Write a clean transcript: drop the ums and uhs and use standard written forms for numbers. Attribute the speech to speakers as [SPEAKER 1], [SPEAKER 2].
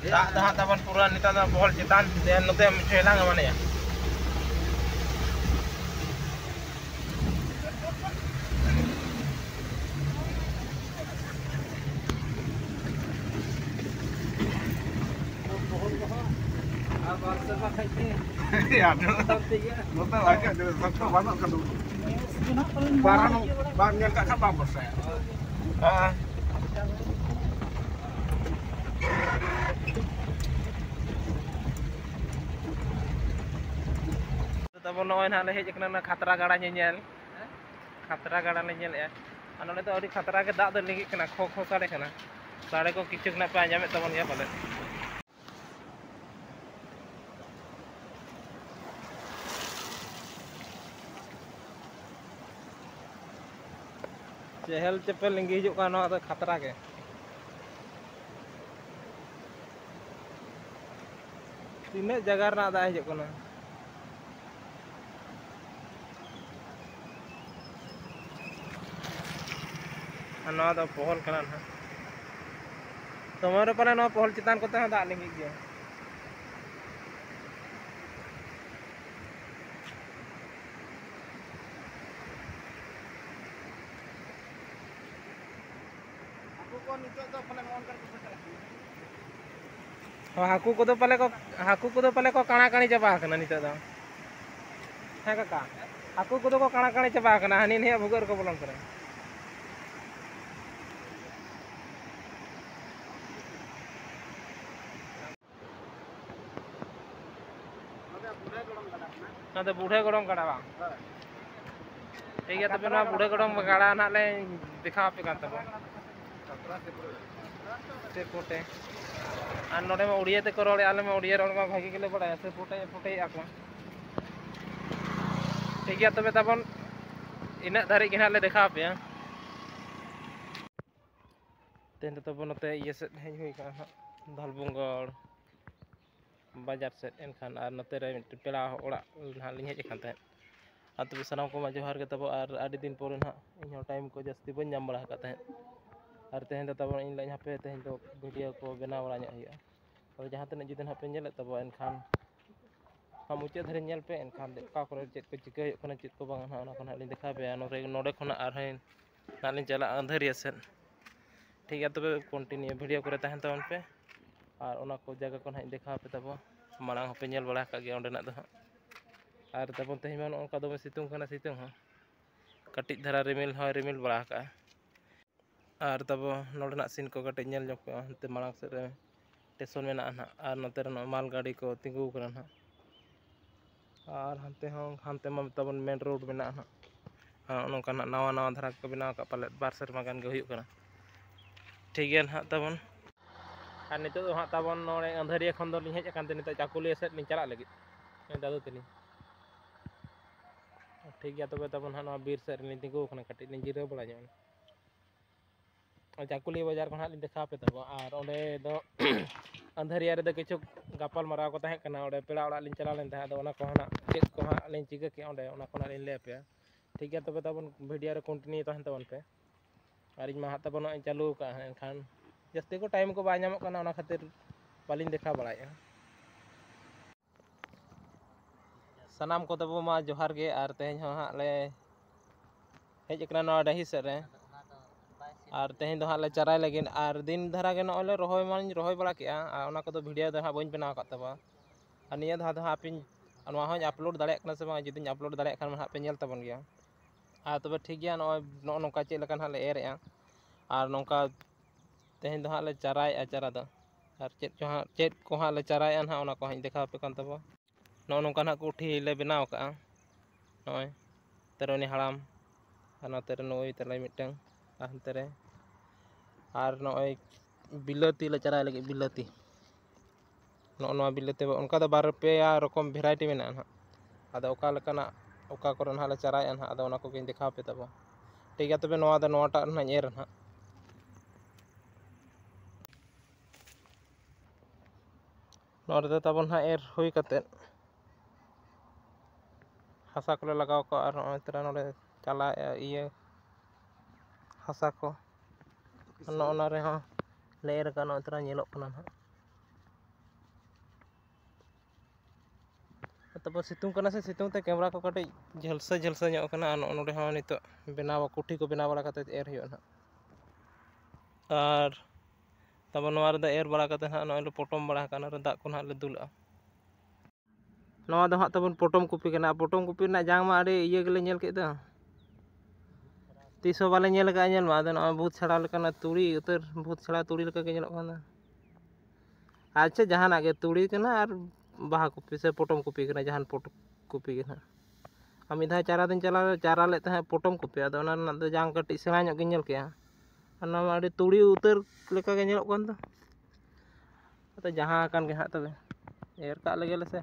[SPEAKER 1] Tak dah taban puran ni tak bohol cetan dan nanti mencelang mana ya. Ya, betul lagi ada satu banyak kan. Barang yang tak kabar bos saya. Tabon noy na hej kana khatra gada nyel khatra gada nyel ya anole to audi khatra ke dak do lingi kana kho kho sare kana sare ko kichuk na pa anjamet tabon ya pale chehel chepel lingi hijuk kan no khatra ke tine jagar na da hijuk kana ᱱᱚᱣᱟ ᱫᱚ ᱯᱚᱦᱚᱞ ᱠᱟᱱᱟ ᱱᱟᱦᱟᱜ ᱛᱚᱢᱚᱨ ᱯᱟᱞᱮ ᱱᱚᱣᱟ ᱯᱚᱦᱚᱞ ᱪᱮᱛᱟᱱ ᱠᱚᱛᱮ ᱦᱚᱸ ᱫᱟᱜ ᱞᱤᱸᱜᱤᱜ ᱜᱮᱭᱟ haku ko nito do pala mon kan ko haku kodo pale ko kana kani chaba kana nito do he kaka haku kodo ko kana kani chaba kana hani ne bhugar ko bolon kare ना तो बूढ़े गड़म गड़ा बा ठीक है तबे ना बूढ़े गड़म गड़ा ना ले दिखा पे कान तब से फोटे आन नोडे में उड़िया ते करोड़े आले में उड़िया रोड में भागी के ले बड़ा ऐसे फोटे फोटे आको ठीक है तबे तबन इना धारी के ना ले दिखा पे तेन तबन नते ये से हेज हुई का धलबुंगड़ बाजार से एनखान और नते रे पेड़ा ओड़ा ना लिंग हेज खान तहन आ तबे सनाम को मा जोहार के तब और आडी दिन पर ना इन टाइम को जस्ती बन नाम बड़ा का तहन और तेहन तो तब इन ला यहाँ पे तेहन तो वीडियो को बना बड़ा हुआ और जहाँ तक जुदी ना पे नेल तब एनखान हम मुचाद धरे नेल पे एनखान का करे चेक को चिका होना चेक को बांग ना को ना लिंग देखा पे नोडे खना और ना लिंग चला अंधेरिया से ठीक है तबे कंटिन्यू वीडियो करे तहन तब पे और ओना को जगह को ना देखा पे तब मांग पे नेल बड़ा का गया ओंडेना दो और तब तेहन में नोका दो सितुंग खाना सितुंग हो कटिज धारा रिमिल बड़ा का और तब नोडना सीन को कटिज नेल जक हंते मांग से स्टेशन में ना और नोते माल गाड़ी को तिंगू करना ना और हंते मा तबन मेन रोड में ना नौका नवा नवा धारा को बनाव का पाले बार सेरमा गान के हुयुग कना ठीक है ना तबन और नितो हाँ तबन नोड़े अंधेरिया खन दो हेज अकानते नितो चाकुलिया सेट लिंग चला लगी दादू तली ठीक है तबे तबन हाँ बीर सेट लिंग तिंगू कना कटिज लिंग जिराव बड़ा ᱧᱚᱜ चाकुलिया बाजार को लिंग देखा पे तब और ओंडे दो अंधेरिया रे किछु गापल माराव को तहे कना ओंडे पेड़ा ओड़ा लिंग चला लेन तहे अदो ओना को ना चेक को हाँ लिंग चिका के ओंडे ओना को ना लिंग ले पे ठीक है तबे तबन वीडियो रे कंटिन्यू तहन तबन पे और इन मा हाथ तबन चालू का एनखान जस्ती को टाइम को बा नामक कना ओना खातिर बालिंग देखा बड़ाया सनाम को तब मा जोहार गे और तेहन हो हाँ ले हेज कना नवा डही से रे और तेहन दो हाँ ले चराय लगिन और दिन धारा के नले रोहय मान रोहय बड़ा के ओना को वीडियो दो हाँ बइन बनाव का तब और निया धा हाँ पिन नवा हों अपलोड दाड़े कना से जुदी अपलोड दाड़े खान हाँ पे नेल तबन गया और तब ठीक गया नौका चेक लकन हाँ ले एर और नौका तेहन दो हाँ ले चराय चरा दो और चेक को हाँ ले चराय हाँ ओना को हाँ देखा पे कान तब नौका हाँ कुठी ले बनाव का नॉय तेरोनी हड़ाम नोते नई तले मिटन हंते रे और नॉय बिलाती ले चराय लगे बिलाती नो बिलाती उनका दो बार पे रकम भेराइटी में ना अदो ओका लेकाना ओका करे ना ले चराय ना अदो ओना को गिन देखा पे तब ठीक है तबे नोआ दो नोटा ना एर ना नोरे तबन हा एर हुई कते हसा को लगाव को और नोय तरा नोले चला ये हसा को ᱚᱱᱟ ᱨᱮᱦᱚᱸ ᱞᱮ ᱮᱨ ᱟᱠᱟᱫ ᱱᱚᱜᱼᱚᱭ ᱛᱚᱨᱟ ᱧᱮᱞᱚᱜ ᱠᱟᱱᱟ ᱱᱟᱦᱟᱜ ᱛᱟᱨᱯᱚᱨ ᱥᱤᱛᱩᱝ ᱠᱟᱱᱟ ᱥᱮ ᱥᱤᱛᱩᱝ ᱛᱮ ᱠᱮᱢᱮᱨᱟ ᱠᱚ ᱠᱟᱹᱴᱤᱡ ᱡᱷᱟᱞᱥᱟ ᱧᱚᱜ ᱠᱟᱱᱟ ᱟᱨ ᱱᱚᱸᱰᱮ ᱦᱚᱸ ᱱᱤᱛᱚᱜ ᱵᱮᱱᱟᱣ ᱠᱩᱴᱷᱤ ᱠᱚ ᱵᱮᱱᱟᱣ ᱵᱟᱲᱟ ᱠᱟᱛᱮᱫ ᱮᱨ ᱦᱩᱭᱩᱜᱼᱟ ᱱᱟᱦᱟᱜ ᱟᱨ ᱛᱟᱨᱯᱚᱨ ᱱᱚᱣᱟ ᱨᱮᱫᱚ ᱮᱨ ᱵᱟᱲᱟ ᱠᱟᱛᱮᱫ ᱦᱟᱸᱜ ᱱᱚᱜᱼᱚᱭ ᱞᱮ ᱯᱚᱴᱚᱢ ᱵᱟᱲᱟ ᱟᱠᱟᱱᱟ ᱚᱱᱟ ᱨᱮ ᱫᱟᱜ ᱠᱚ ᱱᱟᱦᱟᱜ ᱞᱮ ᱫᱩᱞᱟᱜᱼᱟ ᱱᱚᱣᱟ ᱫᱚ ᱦᱟᱸᱜ ᱛᱟᱵᱚᱱ ᱯᱚᱴᱚᱢ ᱠᱚᱯᱤ ᱠᱟᱱᱟ ᱯᱚᱴᱚᱢ ᱠᱚᱯᱤ ᱨᱮᱱᱟᱜ ᱡᱟᱝ ᱢᱟ ᱟᱹᱰᱤ ᱤᱭᱟᱹ ᱜᱮᱞᱮ ᱧᱮᱞ ᱠᱮᱫ ᱫᱚ ᱛᱤᱥ ᱦᱚᱸ ᱵᱟᱞᱮ ᱧᱮᱞ ᱟᱠᱟᱫᱼᱟ ᱧᱮᱞ ᱢᱟ ᱟᱫᱚ ᱱᱚᱜᱼᱚᱭ ᱵᱷᱩᱛ ᱪᱷᱟᱲᱟᱣ ᱞᱮᱠᱟᱱᱟᱜ ᱛᱩᱲᱤ ᱩᱛᱟᱹᱨ ᱵᱷᱩᱛ ᱪᱷᱟᱲᱟᱣ ᱛᱩᱲᱤ ᱞᱮᱠᱟ ᱜᱮ ᱧᱮᱞᱚᱜ ᱠᱟᱱᱟ ᱟᱪᱪᱷᱟ ᱡᱟᱦᱟᱱᱟᱜ ᱜᱮ ᱛᱩᱲᱤ ᱠᱟᱱᱟ ᱟᱨ ᱵᱟᱦᱟ ᱠᱚᱯᱤ ᱥᱮ ᱯᱚᱴᱚᱢ ᱠᱚᱯᱤ ᱠᱟᱱᱟ ᱡᱟᱦᱟᱱ ᱠᱚᱯᱤ ᱜᱮ ᱱᱟᱦᱟᱜ ᱟᱨ ᱢᱤᱫ ᱫᱷᱟᱣ ᱪᱟᱨᱟ ᱫᱚᱧ ᱪᱟᱨᱟ ᱞᱮᱫ ᱛᱟᱦᱮᱸᱫ ᱯᱚᱴᱚᱢ ᱠᱚᱯᱤ ᱟᱫᱚ ᱚᱱᱟ ᱨᱮᱱᱟᱜ ᱫᱚ ᱡᱟᱝ ᱠᱟᱹᱴᱤᱡ ᱥᱮᱬᱟ ᱧᱚᱜ ᱜᱤᱧ ᱧᱮᱞ ᱠᱮᱜᱼᱟ ᱟᱨ ᱱᱚᱣᱟ ᱢᱟ ᱟᱹᱰᱤ ᱛᱩᱲᱤ ᱩᱛᱟᱹᱨ ᱞᱮᱠᱟ ᱜᱮ ᱧᱮᱞᱚᱜ ᱠᱟᱱ ᱫᱚ ᱟᱫᱚ ᱡᱟᱦᱟᱸ ᱟᱠᱟᱱ ᱜᱮ ᱦᱟᱸᱜ ᱛᱚᱵᱮ ᱮᱨ ᱠᱟᱜ ᱞᱮᱜᱮ ᱞᱮ ᱥᱮ